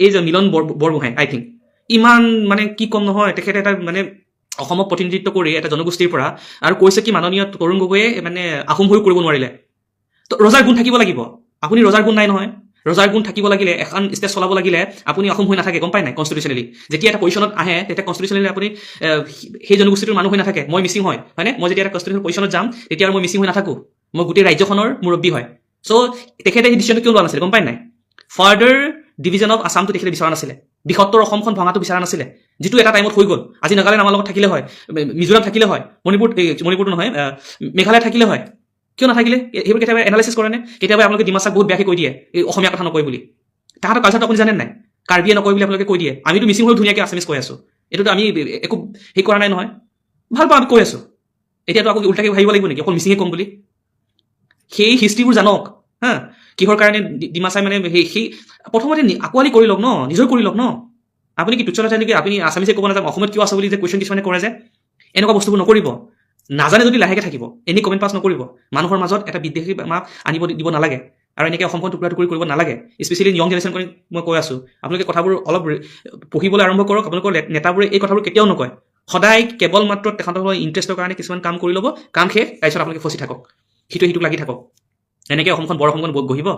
এই যে মিলন বৰগোহাঁই আই থিংক ইমান মানে কি কম নহয়, তেখেতে এটা মানে অসমক প্ৰতিনিধিত্ব কৰি এটা জনগোষ্ঠীৰ পৰা আৰু কৈছে কি মাননীয় তৰুণ গগৈয়ে মানে আহোম হৈ কৰিব নোৱাৰিলে। তো ৰজাৰ গুণ থাকিব লাগিব, আপুনি ৰজাৰ গুণ নাই নহয়। ৰজাৰ গুণ থাকিব লাগিলে, এখন ষ্টেট চলাব লাগিলে আপুনি অসম হৈ নাথাকে, গম পাই নাই কনষ্টিটিউচনেলি। যেতিয়া এটা পজিশ্যনত আহে তেতিয়া কনষ্টিটিউচনেলি আপুনি সেই জনগোষ্ঠীটোৰ মানুহ হৈ নাথাকে। মই মিচিং হয়, হয়নে? মই যেতিয়া এটা কনষ্টিটিউচনেল পজিশ্যনত যাম তেতিয়া আৰু মই মিচিং হৈ নাথাকোঁ, মই গোটেই ৰাজ্যখনৰ মুৰব্বী হয়। চ' তেখেতে সেই ডিচিশ্যনটো কিয় লোৱা নাছিলে গম পাই নাই? ফাৰ্ডাৰ ডিভিজন অফ আছামটো তেখেতে বিচৰা নাছিলে, বৃহত্তৰ অসমখন ভঙাটো বিচৰা নাছিলে, যিটো এটা টাইমত হৈ গ'ল। আজি নাগালেণ্ড আমাৰ লগত থাকিলে হয়, মিজোৰাম থাকিলে হয়, মণিপুৰটো নহয়, মেঘালয় থাকিলে হয়, কিয় নাথাকিলে? সেইবোৰ কেতিয়াবা এনালাইচিছ কৰে নে? কেতিয়াবা আপোনালোকে ডিমাছাক বহুত বেয়াকৈ কৈ দিয়ে এই অসমীয়া কথা নকয় বুলি। তাহাঁতৰ কালচাৰটো আপুনি জানে নাই? কাৰ্বিয়ে নকয় বুলি আপোনালোকে কৈ দিয়ে। আমিতো মিচিং হৈ ধুনীয়াকৈ আছামিজ কৈ আছোঁ, এইটোতো আমি একো হেৰি কৰা নাই নহয়, ভাল পাওঁ আমি কৈ আছোঁ। এতিয়াতো আকৌ উল্টাকৈ ভাবিব লাগিব নেকি অকল মিচিঙে ক'ম বুলি? সেই হিষ্ট্ৰীবোৰ জানক হা, কিহৰ কাৰণে ডিমাছাই মানে সেই প্ৰথমতে আঁকোৱালি কৰি লওক ন, নিজৰ কৰি লওক ন। আপুনি কি তুচ্ছতা নেকি? আপুনি আছামিজে ক'ব নাযাম অসমত কিয় আছে বুলি যে কুৱেশ্যন কিছুমানে কৰে যে, এনেকুৱা বস্তুবোৰ নকৰিব। নাজানে যদি লাহেকৈ থাকিব, এনি কমেণ্ট পাছ নকৰিব। মানুহৰ মাজত এটা বিদ্বেষী মাপ আনিব দিব নালাগে, আৰু এনেকৈ অসমখন টুকুৰা টুকুৰি কৰিব নালাগে। স্পেচিয়েলি য়ং জেনেৰেশ্যন কৰি মই কৈ আছোঁ, আপোনালোকে কথাবোৰ অলপ পঢ়িবলৈ আৰম্ভ কৰক। আপোনালোকৰ নেতাবোৰে এই কথাবোৰ কেতিয়াও নকয়, সদায় কেৱল মাত্ৰ তেখেতৰ ইণ্টাৰেষ্টৰ কাৰণে কিছুমান কাম কৰি ল'ব, কাম শেষ, তাৰপিছত আপোনালোকে ফচি থাকক, সিটোক লাগি থাকক। এনেকৈ অসমখন বৰ অসমখন গঢ়িব?